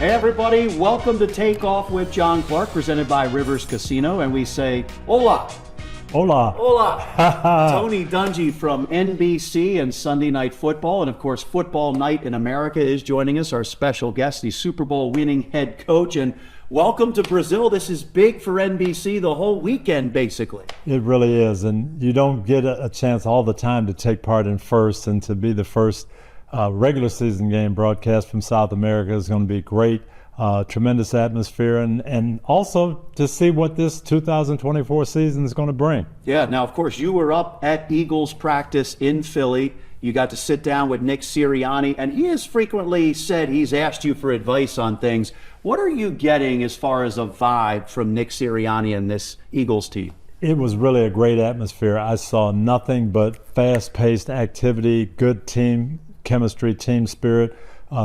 Hey everybody, welcome to Takeoff with John Clark, presented by Rivers Casino, and we say, hola. Hola. Hola. Tony Dungy from NBC and Sunday Night Football, and of course Football Night in America is joining us, our special guest, the Super Bowl winning head coach, and welcome to Brazil. This is big for NBC the whole weekend, basically. It really is, and you don't get a chance all the time to take part in first, and to be the first regular season game broadcast from South America is going to be great. Tremendous atmosphere, and also to see what this 2024 season is going to bring. Yeah, now of course you were up at Eagles practice in Philly. You got to sit down with Nick Sirianni, and he has frequently said he's asked you for advice on things. What are you getting as far as a vibe from Nick Sirianni and this Eagles team? It was really a great atmosphere. I saw nothing but fast-paced activity, good team chemistry, team spirit.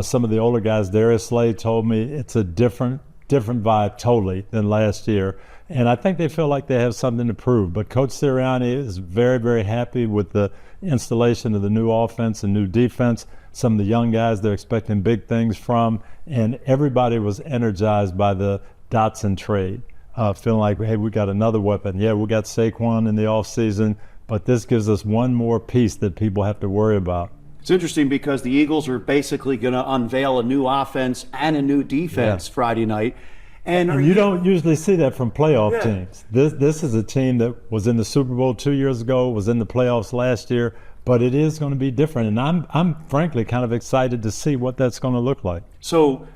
Some of the older guys, Darius Slade told me it's a different vibe totally than last year. And I think they feel like they have something to prove. But Coach Sirianni is very, very happy with the installation of the new offense and new defense. Some of the young guys they're expecting big things from. And everybody was energized by the Dotson trade, feeling like, hey, we got another weapon. Yeah, we got Saquon in the offseason, but this gives us one more piece that people have to worry about. It's interesting because the Eagles are basically going to unveil a new offense and a new defense Friday night. And you don't usually see that from playoff teams. This is a team that was in the Super Bowl 2 years ago, was in the playoffs last year, but it is going to be different. And I'm frankly kind of excited to see what that's going to look like. So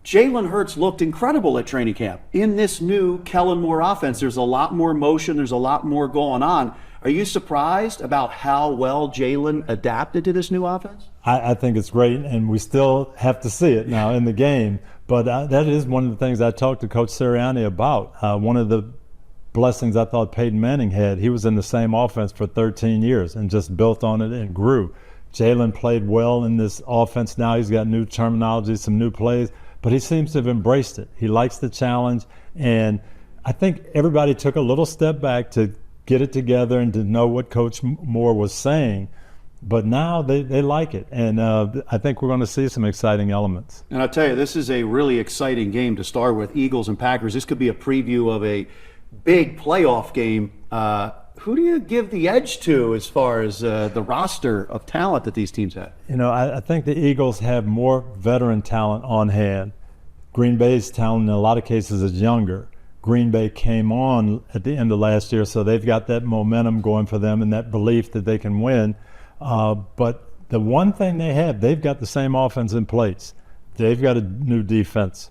Jalen Hurts looked incredible at training camp. In this new Kellen Moore offense, there's a lot more motion, there's a lot more going on. Are you surprised about how well Jalen adapted to this new offense? I think it's great, and we still have to see it now in the game. But that is one of the things I talked to Coach Sirianni about. One of the blessings I thought Peyton Manning had, he was in the same offense for 13 years and just built on it and grew. Jalen played well in this offense now. He's got new terminology, some new plays, but he seems to have embraced it. He likes the challenge, and I think everybody took a little step back to get it together and to know what Coach Moore was saying. But now they like it, and I think we're going to see some exciting elements. And I'll tell you, this is a really exciting game to start with, Eagles and Packers. This could be a preview of a big playoff game. Who do you give the edge to as far as the roster of talent that these teams have? You know, I think the Eagles have more veteran talent on hand. Green Bay's talent in a lot of cases is younger. Green Bay came on at the end of last year, so they've got that momentum going for them and that belief that they can win. But the one thing they have, they've got the same offense in place. They've got a new defense.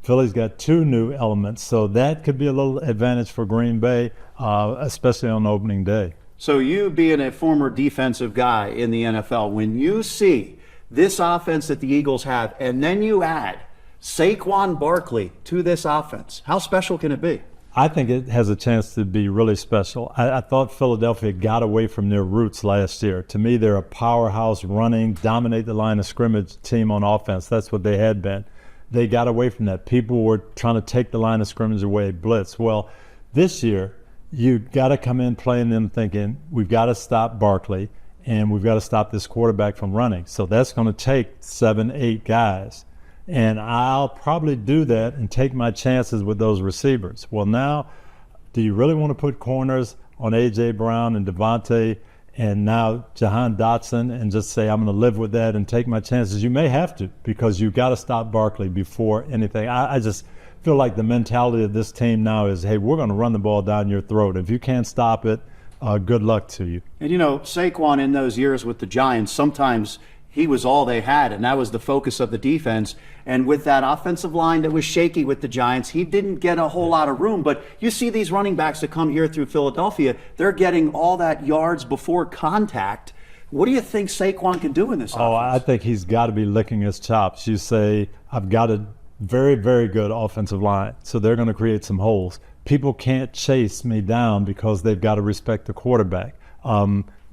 Philly's got two new elements, so that could be a little advantage for Green Bay, especially on opening day. So you being a former defensive guy in the NFL, when you see this offense that the Eagles have, and then you add Saquon Barkley to this offense, how special can it be? I think it has a chance to be really special. I thought Philadelphia got away from their roots last year. To me, they're a powerhouse, running, dominate the line of scrimmage team on offense. That's what they had been. They got away from that. People were trying to take the line of scrimmage away, blitz. Well, this year, you got to come in playing them thinking, we've got to stop Barkley and we've got to stop this quarterback from running. So that's going to take 7, 8 guys. And I'll probably do that and take my chances with those receivers. Well, now, do you really want to put corners on A.J. Brown and Devontae and now Jahan Dotson and just say, I'm going to live with that and take my chances? You may have to, because you've got to stop Barkley before anything. I just feel like the mentality of this team now is, hey, we're going to run the ball down your throat. If you can't stop it, good luck to you. And, you know, Saquon in those years with the Giants, sometimes he was all they had, and that was the focus of the defense. And with that offensive line that was shaky with the Giants, he didn't get a whole lot of room. But you see these running backs that come here through Philadelphia, they're getting all that yards before contact. What do you think Saquon can do in this offense? I think he's got to be licking his chops. You say, I've got a very, very good offensive line, so they're going to create some holes. People can't chase me down because they've got to respect the quarterback.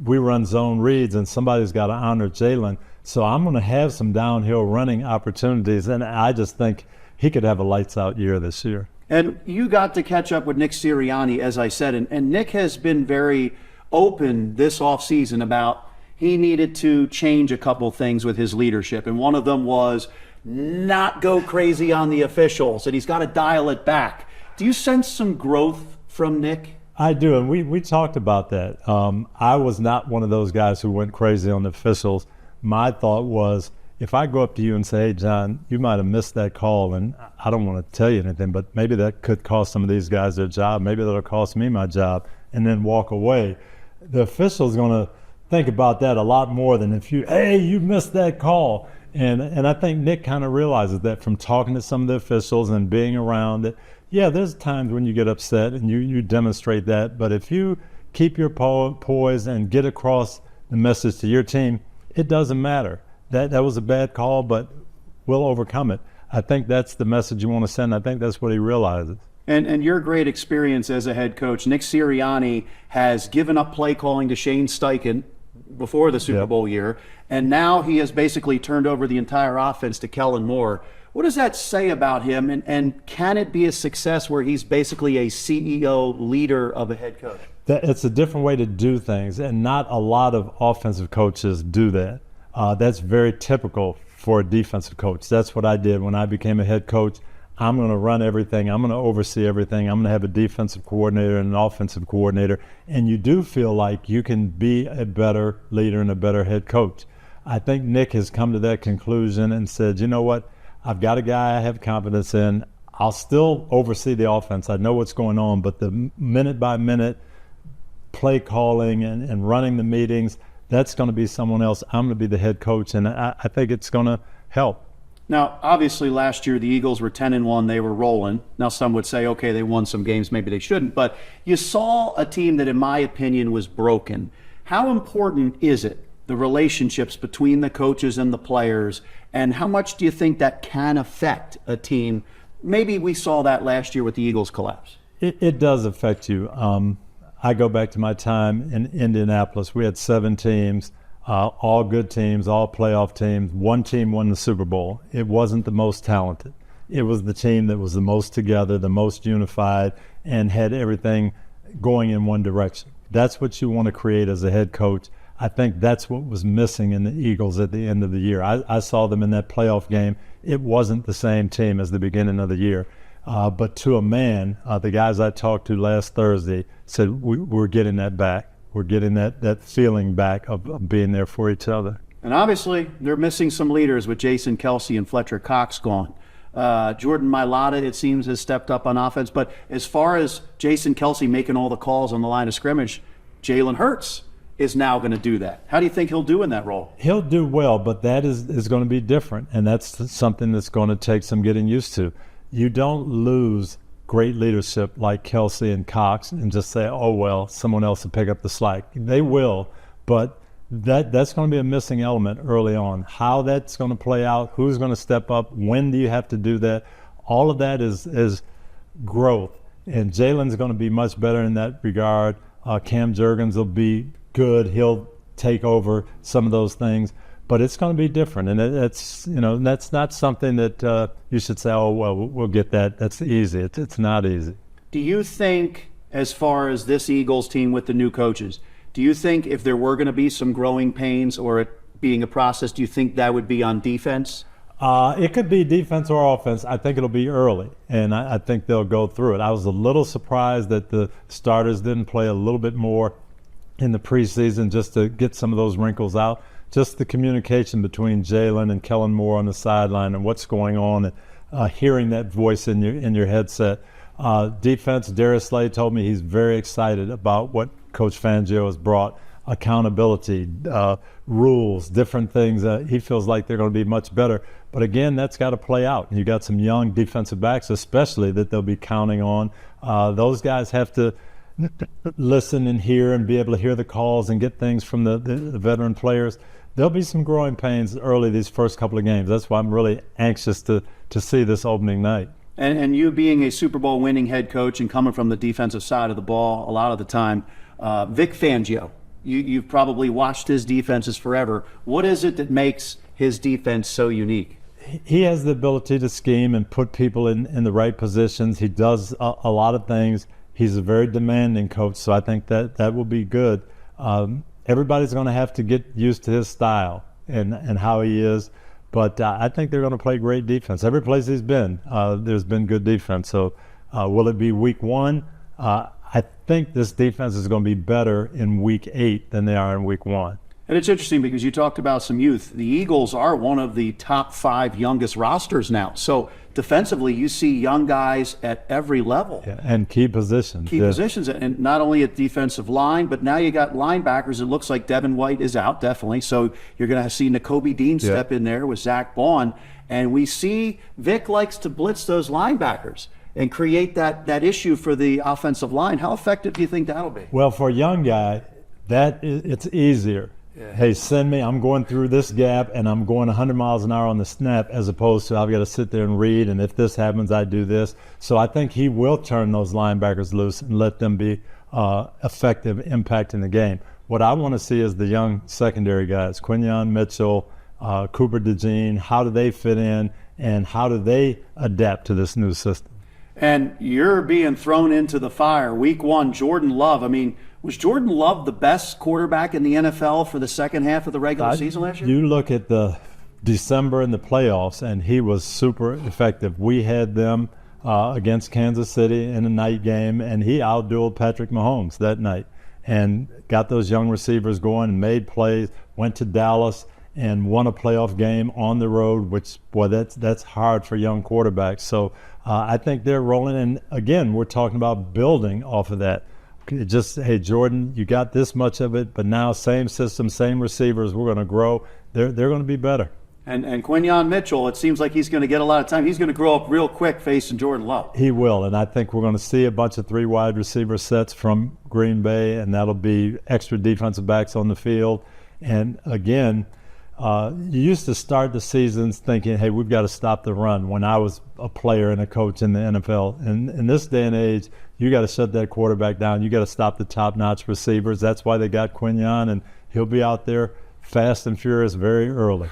We run zone reads, and somebody's got to honor Jalen. So I'm going to have some downhill running opportunities, and I just think he could have a lights-out year this year. And you got to catch up with Nick Sirianni, as I said, and Nick has been very open this offseason about he needed to change a couple things with his leadership, and one of them was not go crazy on the officials, and he's got to dial it back. Do you sense some growth from Nick? I do, and we talked about that. I was not one of those guys who went crazy on the officials. My thought was, if I go up to you and say, hey, John, you might have missed that call, and I don't want to tell you anything, but maybe that could cost some of these guys their job. Maybe that'll cost me my job, and then walk away. The official's going to think about that a lot more than if you missed that call. And I think Nick kind of realizes that from talking to some of the officials and being around it. Yeah, there's times when you get upset and you demonstrate that, but if you keep your poise and get across the message to your team, it doesn't matter. That was a bad call, but we'll overcome it. I think that's the message you want to send. I think that's what he realizes. And your great experience as a head coach, Nick Sirianni has given up play calling to Shane Steichen before the Super Bowl year, and now he has basically turned over the entire offense to Kellen Moore. What does that say about him, and can it be a success where he's basically a CEO leader of a head coach? It's a different way to do things, and not a lot of offensive coaches do that. That's very typical for a defensive coach. That's what I did when I became a head coach. I'm going to run everything. I'm going to oversee everything. I'm going to have a defensive coordinator and an offensive coordinator. And you do feel like you can be a better leader and a better head coach. I think Nick has come to that conclusion and said, you know what? I've got a guy I have confidence in. I'll still oversee the offense. I know what's going on, but the minute-by-minute play calling and running the meetings, that's going to be someone else. I'm going to be the head coach, and I think it's going to help. Now, obviously, last year the Eagles were 10-1. They were rolling. Now, some would say, okay, they won some games. Maybe they shouldn't. But you saw a team that, in my opinion, was broken. How important is it, the relationships between the coaches and the players, and how much do you think that can affect a team? Maybe we saw that last year with the Eagles collapse. It does affect you. I go back to my time in Indianapolis. We had 7 teams. All good teams, all playoff teams. One team won the Super Bowl. It wasn't the most talented. It was the team that was the most together, the most unified, and had everything going in one direction. That's what you want to create as a head coach. I think that's what was missing in the Eagles at the end of the year. I saw them in that playoff game. It wasn't the same team as the beginning of the year. But to a man, the guys I talked to last Thursday said, we're getting that back. We're getting that feeling back of being there for each other. And obviously, they're missing some leaders with Jason Kelce and Fletcher Cox gone. Jordan Mailata, it seems, has stepped up on offense. But as far as Jason Kelce making all the calls on the line of scrimmage, Jalen Hurts is now going to do that. How do you think he'll do in that role? He'll do well, but that is going to be different. And that's something that's going to take some getting used to. You don't lose great leadership like Kelce and Cox and just say, oh, well, someone else will pick up the slack. They will, but that's going to be a missing element early on. How that's going to play out, who's going to step up, when do you have to do that, all of that is growth. And Jalen's going to be much better in that regard. Cam Jurgens will be good. He'll take over some of those things. But it's going to be different, and that's not something that you should say, oh, well, we'll get that. That's easy. It's not easy. Do you think, as far as this Eagles team with the new coaches, do you think if there were going to be some growing pains or it being a process, do you think that would be on defense? It could be defense or offense. I think it'll be early, and I think they'll go through it. I was a little surprised that the starters didn't play a little bit more in the preseason just to get some of those wrinkles out. Just the communication between Jalen and Kellen Moore on the sideline and what's going on, and hearing that voice in your headset. Defense, Darius Slay told me he's very excited about what Coach Fangio has brought. Accountability, rules, different things. He feels like they're going to be much better. But again, that's got to play out. You got some young defensive backs, especially, that they'll be counting on. Those guys have to listen and hear and be able to hear the calls and get things from the veteran players. There'll be some growing pains early these first couple of games. That's why I'm really anxious to see this opening night. And you being a Super Bowl winning head coach and coming from the defensive side of the ball a lot of the time, Vic Fangio, you've probably watched his defenses forever. What is it that makes his defense so unique? He has the ability to scheme and put people in the right positions. He does a lot of things. He's a very demanding coach, so I think that will be good. Everybody's going to have to get used to his style and how he is. But I think they're going to play great defense. Every place he's been, there's been good defense. So will it be week 1? I think this defense is going to be better in week 8 than they are in week 1. And it's interesting because you talked about some youth. The Eagles are one of the top 5 youngest rosters now. So defensively, you see young guys at every level. Yeah, and key positions. Key positions, and not only at defensive line, but now you got linebackers. It looks like Devin White is out, definitely. So you're going to see Nakobe Dean step in there with Zach Bond. And we see Vic likes to blitz those linebackers and create that issue for the offensive line. How effective do you think that'll be? Well, for a young guy, it's easier. Yeah. Hey, send me, I'm going through this gap and I'm going 100 miles an hour on the snap, as opposed to I've got to sit there and read, and if this happens, I do this. So I think he will turn those linebackers loose and let them be effective, impacting the game. What I want to see is the young secondary guys, Quinyon Mitchell, Cooper DeJean. How do they fit in, and how do they adapt to this new system? And you're being thrown into the fire. Week 1, Jordan Love. I mean, was Jordan Love the best quarterback in the NFL for the second half of the regular season last year? You look at the December in the playoffs, and he was super effective. We had them against Kansas City in a night game, and he outdueled Patrick Mahomes that night and got those young receivers going and made plays, went to Dallas and won a playoff game on the road, which, boy, that's hard for young quarterbacks. So I think they're rolling. And, again, we're talking about building off of that. Just, hey, Jordan, you got this much of it, but now same system, same receivers, we're going to grow. They're going to be better. And Quinyon Mitchell, it seems like he's going to get a lot of time. He's going to grow up real quick facing Jordan Love. He will, and I think we're going to see a bunch of 3 wide receiver sets from Green Bay, and that'll be extra defensive backs on the field. And, again, you used to start the seasons thinking, hey, we've got to stop the run, when I was a player and a coach in the NFL. And in this day and age, you got to shut that quarterback down. You got to stop the top-notch receivers. That's why they got Quinyon, and he'll be out there fast and furious very early.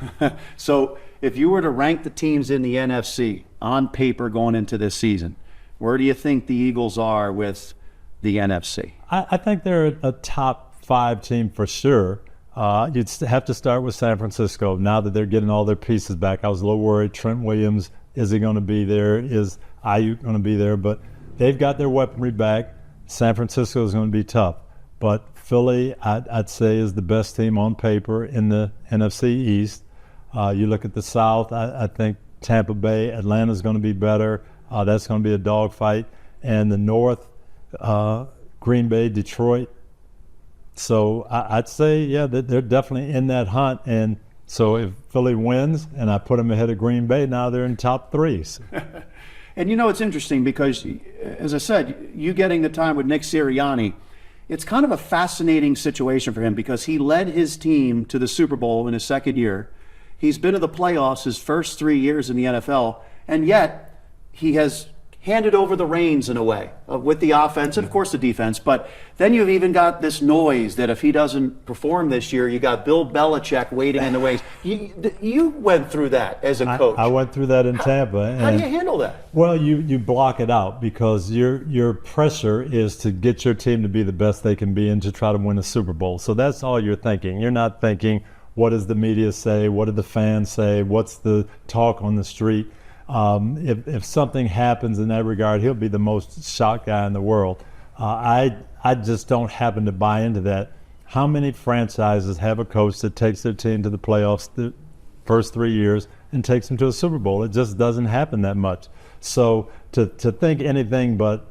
So if you were to rank the teams in the NFC on paper going into this season, where do you think the Eagles are with the NFC? I think they're a top 5 team for sure. You'd have to start with San Francisco now that they're getting all their pieces back. I was a little worried. Trent Williams, is he going to be there? Is Ayuk going to be there? But they've got their weaponry back. San Francisco is going to be tough. But Philly, I'd say, is the best team on paper in the NFC East. You look at the South, I think Tampa Bay, Atlanta's going to be better. That's going to be a dogfight. And the North, Green Bay, Detroit. So I'd say, yeah, they're definitely in that hunt. And so if Philly wins and I put them ahead of Green Bay, now they're in top 3s. And, you know, it's interesting because, as I said, you getting the time with Nick Sirianni, it's kind of a fascinating situation for him because he led his team to the Super Bowl in his second year. He's been to the playoffs his first 3 years in the NFL, and yet he has handed over the reins in a way with the offense and, of course, the defense. But then you've even got this noise that if he doesn't perform this year, you got Bill Belichick waiting in the wings. You went through that as a coach. I went through that in Tampa. How do you handle that? Well, you block it out because your pressure is to get your team to be the best they can be and to try to win a Super Bowl. So that's all you're thinking. You're not thinking, what does the media say? What do the fans say? What's the talk on the street? If something happens in that regard, he'll be the most shocked guy in the world. I just don't happen to buy into that. How many franchises have a coach that takes their team to the playoffs the first 3 years and takes them to a Super Bowl? It just doesn't happen that much. So to think anything but,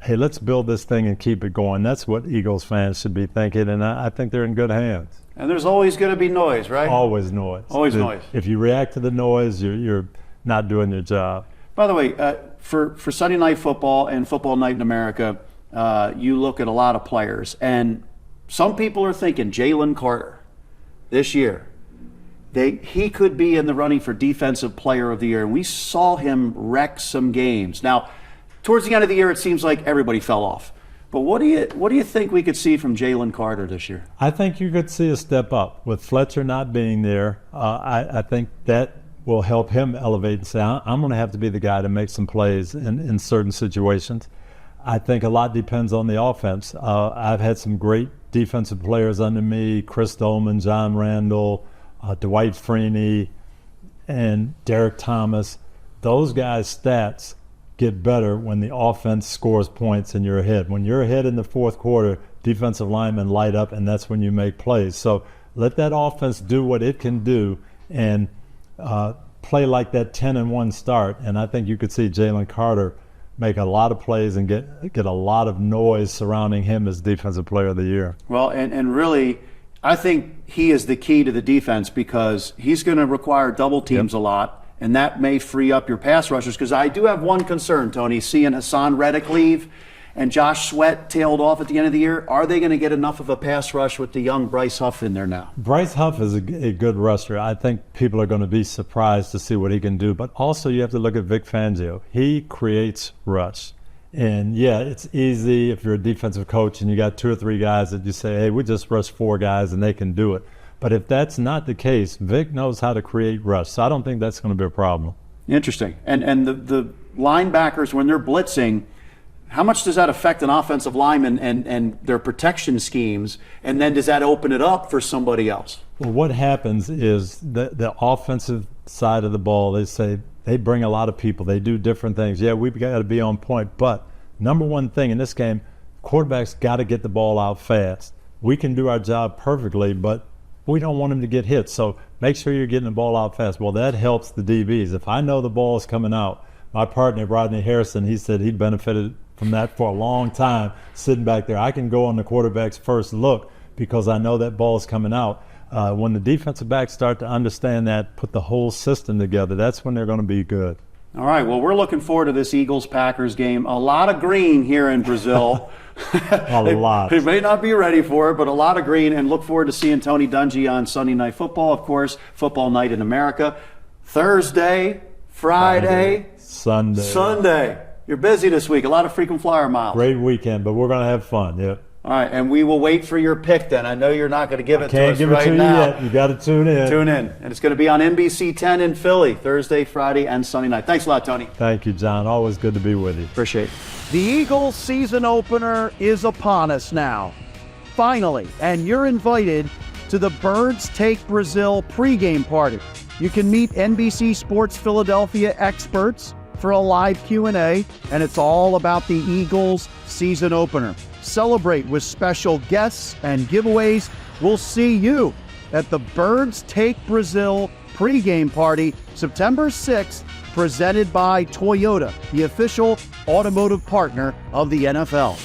hey, let's build this thing and keep it going, that's what Eagles fans should be thinking, and I think they're in good hands. And there's always going to be noise, right? Always noise. Always noise. If you react to the noise, you're not doing your job. By the way, for Sunday Night Football and Football Night in America, you look at a lot of players, and some people are thinking Jalen Carter this year, he could be in the running for Defensive Player of the Year. We saw him wreck some games. Now, towards the end of the year, it seems like everybody fell off. But what do you think we could see from Jalen Carter this year? I think you could see a step up. With Fletcher not being there, I think that will help him elevate and say, I'm going to have to be the guy to make some plays in certain situations. I think a lot depends on the offense. I've had some great defensive players under me, Chris Dolman, John Randall, Dwight Freeney. and Derek Thomas, those guys' stats get better when the offense scores points and you're ahead. When you're ahead in the fourth quarter, defensive linemen light up, and that's when you make plays. So let that offense do what it can do and play like that 10-1 start. And I think you could see Jalen Carter make a lot of plays and get a lot of noise surrounding him as Defensive Player of the Year. Well, and really, I think he is the key to the defense because he's going to require double teams a lot, and that may free up your pass rushers. Because I do have one concern, Tony, seeing Hassan Reddick leave and Josh Sweat tailed off at the end of the year. Are they going to get enough of a pass rush with the young Bryce Huff in there now? Bryce Huff is a good rusher. I think people are going to be surprised to see what he can do. But also you have to look at Vic Fangio. He creates rush. And, yeah, it's easy if you're a defensive coach and you got 2 or 3 guys that you say, hey, we just rush 4 guys and they can do it. But if that's not the case, Vic knows how to create rush. So I don't think that's going to be a problem. Interesting. And the linebackers, when they're blitzing, how much does that affect an offensive lineman and their protection schemes? And then does that open it up for somebody else? Well, what happens is the offensive side of the ball, they say they bring a lot of people. They do different things. Yeah, we've got to be on point. But number one thing in this game, quarterbacks got to get the ball out fast. We can do our job perfectly, but we don't want them to get hit. So make sure you're getting the ball out fast. Well, that helps the DBs. If I know the ball is coming out, my partner, Rodney Harrison, he said he benefited from that for a long time, sitting back there. I can go on the quarterback's first look because I know that ball is coming out. When the defensive backs start to understand that, put the whole system together, that's when they're going to be good. All right, well, we're looking forward to this Eagles-Packers game. A lot of green here in Brazil. A lot. They may not be ready for it, but a lot of green, and look forward to seeing Tony Dungy on Sunday Night Football, of course, Football Night in America. Thursday, Friday, Sunday. You're busy this week. A lot of frequent flyer miles. Great weekend, but we're going to have fun, yeah. All right, and we will wait for your pick then. I know you're not going to give it to us right now. Can't give it to you yet. You got to tune in. Tune in. And it's going to be on NBC 10 in Philly, Thursday, Friday, and Sunday night. Thanks a lot, Tony. Thank you, John. Always good to be with you. Appreciate it. The Eagles season opener is upon us now. Finally, and you're invited to the Birds Take Brazil pregame party. You can meet NBC Sports Philadelphia experts for a live Q&A, and it's all about the Eagles season opener. Celebrate with special guests and giveaways. We'll see you at the Birds Take Brazil pregame party September 6th, presented by Toyota, the official automotive partner of the NFL.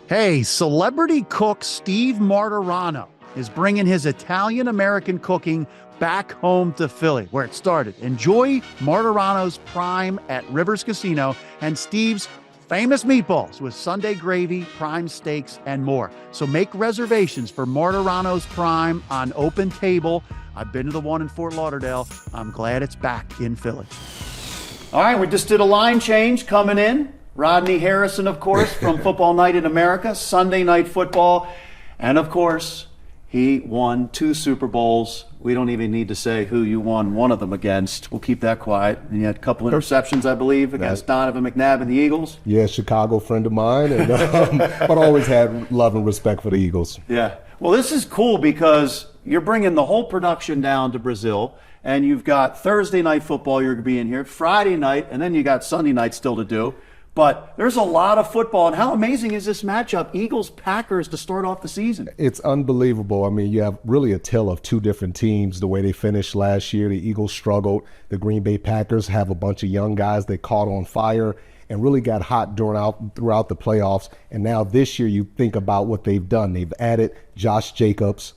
Hey, celebrity cook Steve Martirano is bringing his Italian-American cooking back home to Philly, where it started. Enjoy Martirano's Prime at Rivers Casino and Steve's famous meatballs with Sunday gravy, prime steaks, and more. So make reservations for Martirano's Prime on Open Table. I've been to the one in Fort Lauderdale. I'm glad it's back in Philly. All right, we just did a line change coming in. Rodney Harrison, of course, from Football Night in America, Sunday Night Football. And, of course, he won 2 Super Bowls. We don't even need to say who you won one of them against. We'll keep that quiet. And you had a couple interceptions, I believe, against Donovan McNabb and the Eagles. Yeah, Chicago friend of mine, and but always had love and respect for the Eagles. Yeah. Well, this is cool because you're bringing the whole production down to Brazil, and you've got Thursday Night Football you're being here, Friday night, and then you got Sunday night still to do. But there's a lot of football, and how amazing is this matchup, Eagles-Packers, to start off the season? It's unbelievable. I mean, you have really a tale of 2 different teams, the way they finished last year. The Eagles struggled. The Green Bay Packers have a bunch of young guys they caught on fire and really got hot throughout the playoffs. And now this year you think about what they've done. They've added Josh Jacobs,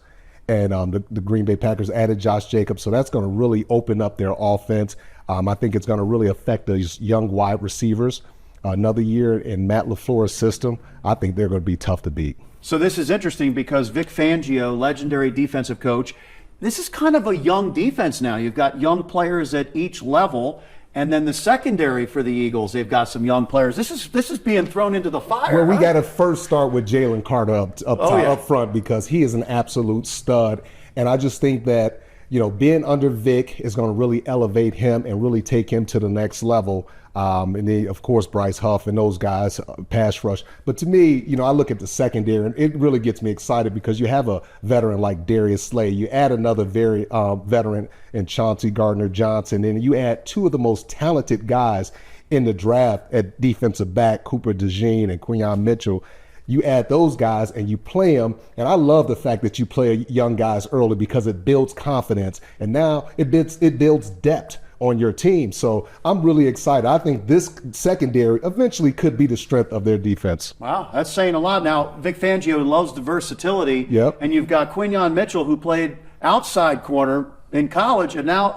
and the Green Bay Packers added Josh Jacobs. So that's going to really open up their offense. I think it's going to really affect those young wide receivers. Another year in Matt LaFleur's system, I think they're going to be tough to beat. So this is interesting because Vic Fangio, legendary defensive coach, this is kind of a young defense now. You've got young players at each level, and then the secondary for the Eagles, they've got some young players. This is being thrown into the fire. Well, we got to first start with Jalen Carter up front because he is an absolute stud. And I just think that, being under Vic is going to really elevate him and really take him to the next level. And then, of course, Bryce Huff and those guys, pass rush. But to me, I look at the secondary, and it really gets me excited because you have a veteran like Darius Slay. You add another very veteran in Chauncey Gardner-Johnson, and you add two of the most talented guys in the draft at defensive back, Cooper DeJean and Quinyon Mitchell. You add those guys and you play them. And I love the fact that you play young guys early because it builds confidence. And now it builds depth on your team. So I'm really excited. I think this secondary eventually could be the strength of their defense. Wow, that's saying a lot. Now, Vic Fangio loves the versatility. Yep. And you've got Quinyon Mitchell, who played outside corner in college, and now,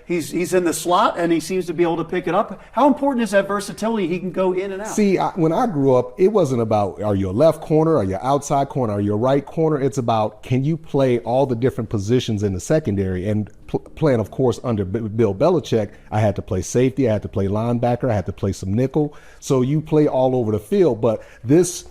he's in the slot, and he seems to be able to pick it up. How important is that versatility? He can go in and out. See, when I grew up, it wasn't about, are you a left corner, are you outside corner, are you a right corner? It's about, can you play all the different positions in the secondary? And playing, of course, under Bill Belichick, I had to play safety, I had to play linebacker, I had to play some nickel. So you play all over the field, but this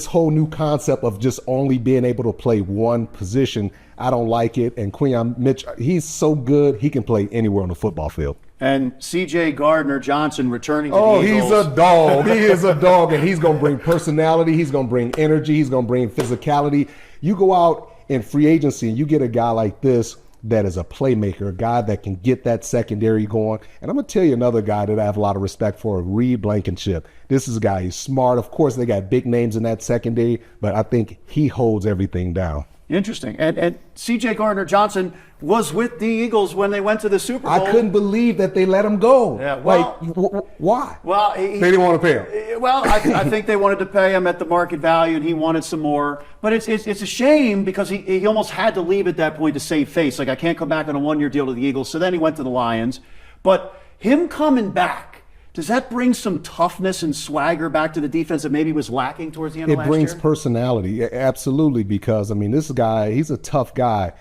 whole new concept of just only being able to play one position, I don't like it. And Quinyon Mitch, he's so good, he can play anywhere on the football field. And C.J. Gardner-Johnson returning to the Eagles. He's a dog. He is a dog, and he's going to bring personality. He's going to bring energy. He's going to bring physicality. You go out in free agency and you get a guy like this that is a playmaker, a guy that can get that secondary going. And I'm going to tell you another guy that I have a lot of respect for, Reed Blankenship. This is a guy, he's smart. Of course, they got big names in that secondary, but I think he holds everything down. Interesting. And C.J. Gardner-Johnson was with the Eagles when they went to the Super Bowl. I couldn't believe that they let him go. Yeah, well, why? Well, they didn't want to pay him. Well, I think they wanted to pay him at the market value, and he wanted some more. But it's a shame because he almost had to leave at that point to save face. Like, I can't come back on a one-year deal to the Eagles. So then he went to the Lions. But him coming back, does that bring some toughness and swagger back to the defense that maybe was lacking towards the end of last year? It brings personality, absolutely, because, this guy, he's a tough guy,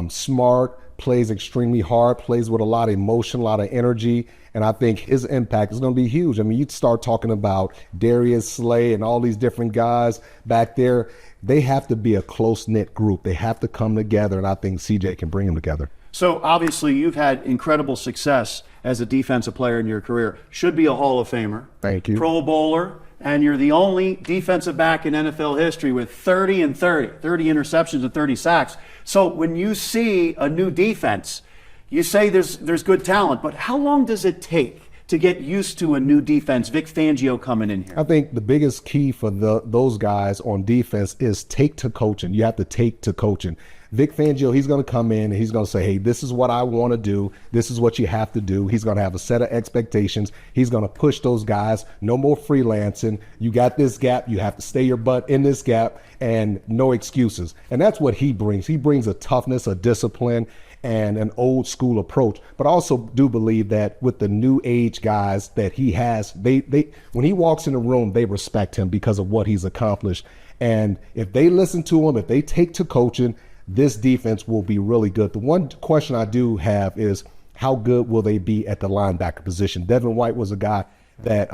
smart, plays extremely hard, plays with a lot of emotion, a lot of energy, and I think his impact is going to be huge. You'd start talking about Darius Slay and all these different guys back there. They have to be a close-knit group. They have to come together, and I think CJ can bring them together. So obviously you've had incredible success as a defensive player in your career. Should be a Hall of Famer. Thank you. Pro Bowler, and you're the only defensive back in NFL history with 30 interceptions and 30 sacks. So when you see a new defense, you say there's good talent, but how long does it take to get used to a new defense? Vic Fangio coming in here. I think the biggest key for those guys on defense is take to coaching. You have to take to coaching. Vic Fangio, he's going to come in and he's going to say, hey, this is what I want to do. This is what you have to do. He's going to have a set of expectations. He's going to push those guys. No more freelancing. You got this gap. You have to stay your butt in this gap and no excuses. And that's what he brings. He brings a toughness, a discipline, and an old school approach. But I also do believe that with the new age guys that he has, they when he walks in the room, they respect him because of what he's accomplished. And if they listen to him, if they take to coaching, this defense will be really good. The one question I do have is how good will they be at the linebacker position? Devin White was a guy that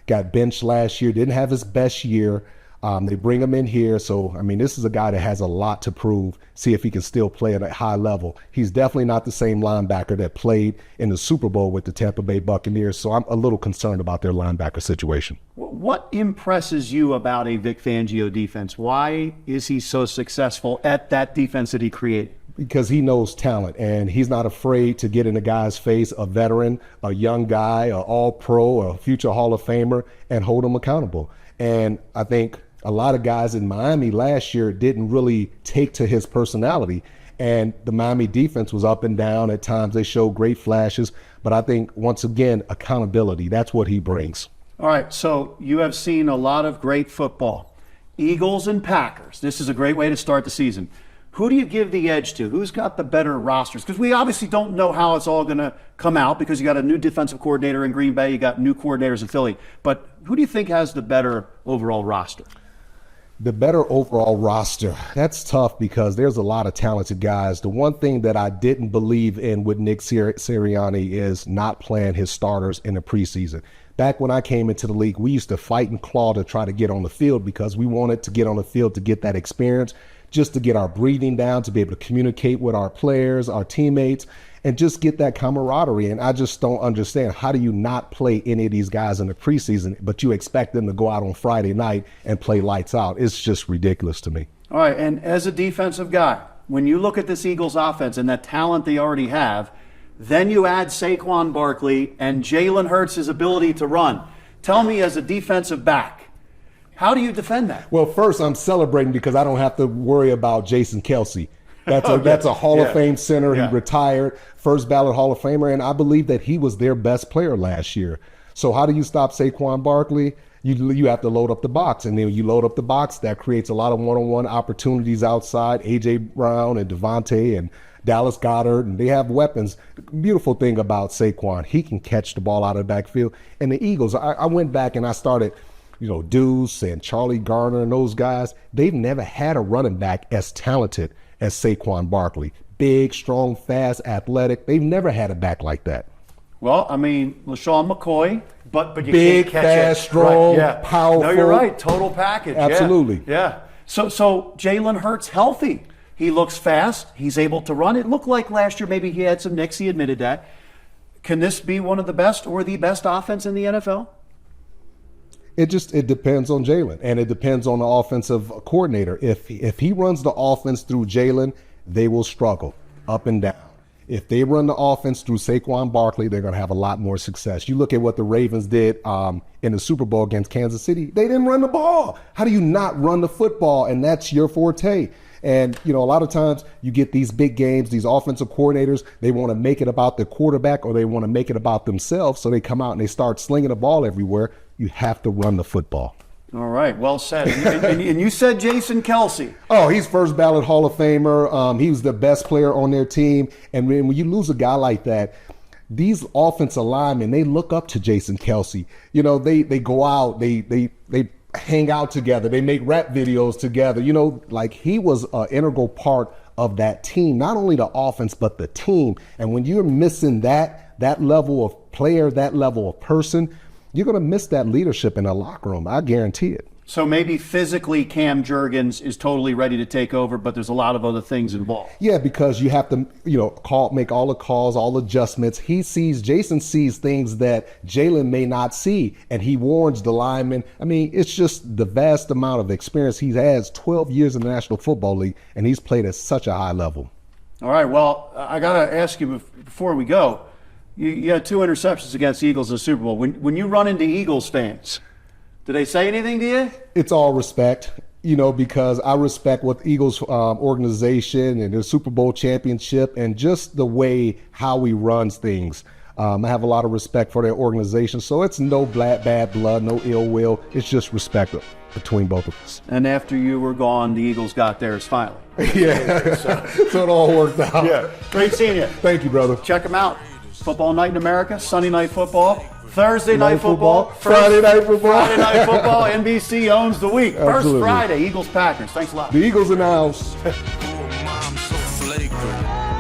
got benched last year, didn't have his best year. They bring him in here. So, this is a guy that has a lot to prove, see if he can still play at a high level. He's definitely not the same linebacker that played in the Super Bowl with the Tampa Bay Buccaneers. So I'm a little concerned about their linebacker situation. What impresses you about a Vic Fangio defense? Why is he so successful at that defense that he created? Because he knows talent and he's not afraid to get in a guy's face, a veteran, a young guy, an all-pro, a future Hall of Famer, and hold him accountable. And I think a lot of guys in Miami last year didn't really take to his personality. And the Miami defense was up and down. At times they showed great flashes. But I think, once again, accountability, that's what he brings. All right, so you have seen a lot of great football. Eagles and Packers. This is a great way to start the season. Who do you give the edge to? Who's got the better rosters? Because we obviously don't know how it's all going to come out because you got a new defensive coordinator in Green Bay, you got new coordinators in Philly. But who do you think has the better overall roster? The better overall roster, that's tough because there's a lot of talented guys. The one thing that I didn't believe in with Nick Sirianni is not playing his starters in the preseason. Back when I came into the league, we used to fight and claw to try to get on the field because we wanted to get on the field to get that experience. just to get our breathing down, to be able to communicate with our players, our teammates, and just get that camaraderie. And I just don't understand, how do you not play any of these guys in the preseason, but you expect them to go out on Friday night and play lights out? It's just ridiculous to me. All right, and as a defensive guy, when you look at this Eagles offense and that talent they already have, then you add Saquon Barkley and Jalen Hurts' ability to run. Tell me, as a defensive back, how do you defend that? Well, first, I'm celebrating because I don't have to worry about Jason Kelce. That's a Hall of Fame center. Yeah. He retired, first ballot Hall of Famer, and I believe that he was their best player last year. So how do you stop Saquon Barkley? You have to load up the box, and then you load up the box. That creates a lot of one-on-one opportunities outside. A.J. Brown and Devontae and Dallas Goedert, and they have weapons. The beautiful thing about Saquon, he can catch the ball out of the backfield. And the Eagles, I went back and I started, Deuce and Charlie Garner and those guys, they've never had a running back as talented as Saquon Barkley. Big, strong, fast, athletic. They've never had a back like that. Well, I mean, LaShawn McCoy, but you big, can't catch fast, it. strong, Right, powerful. No, you're right. Total package. Absolutely. Yeah. So Jalen Hurts healthy. He looks fast. He's able to run. It looked like last year maybe he had some nicks. He admitted that. Can this be one of the best or the best offense in the NFL? It depends on Jalen, and it depends on the offensive coordinator. If he runs the offense through Jalen, they will struggle up and down. If they run the offense through Saquon Barkley, they're going to have a lot more success. You look at what the Ravens did in the Super Bowl against Kansas City. They didn't run the ball. How do you not run the football? And that's your forte. And, a lot of times you get these big games, these offensive coordinators, they want to make it about the quarterback or they want to make it about themselves. So they come out and they start slinging the ball everywhere. You have to run the football. All right, well said. And you said Jason Kelce. Oh, he's first ballot Hall of Famer. He was the best player on their team. And when you lose a guy like that, these offensive linemen, they look up to Jason Kelce. They go out, they hang out together, they make rap videos together. He was an integral part of that team, not only the offense, but the team. And when you're missing that level of player, that level of person, you're going to miss that leadership in the locker room. I guarantee it. So maybe physically Cam Jurgens is totally ready to take over, but there's a lot of other things involved. Yeah, because you have to, make all the calls, all adjustments. Jason sees things that Jalen may not see, and he warns the linemen. I mean, it's just the vast amount of experience he has, 12 years in the National Football League, and he's played at such a high level. All right, well, I got to ask you before we go, you had 2 interceptions against the Eagles in the Super Bowl. When you run into Eagles fans, do they say anything to you? It's all respect, because I respect what the Eagles organization and their Super Bowl championship and just the way how he runs things. I have a lot of respect for their organization. So it's no bad blood, no ill will. It's just respect between both of us. And after you were gone, the Eagles got theirs finally. Yeah, so it all worked out. Yeah, great seeing you. Thank you, brother. Check them out. Football Night in America, Sunday Night Football, Thursday Night Football, Friday Night Football. Friday Night Football. NBC owns the week. Absolutely. First Friday, Eagles Packers. Thanks a lot. The Eagles in the house. Oh, mom, so flagrant.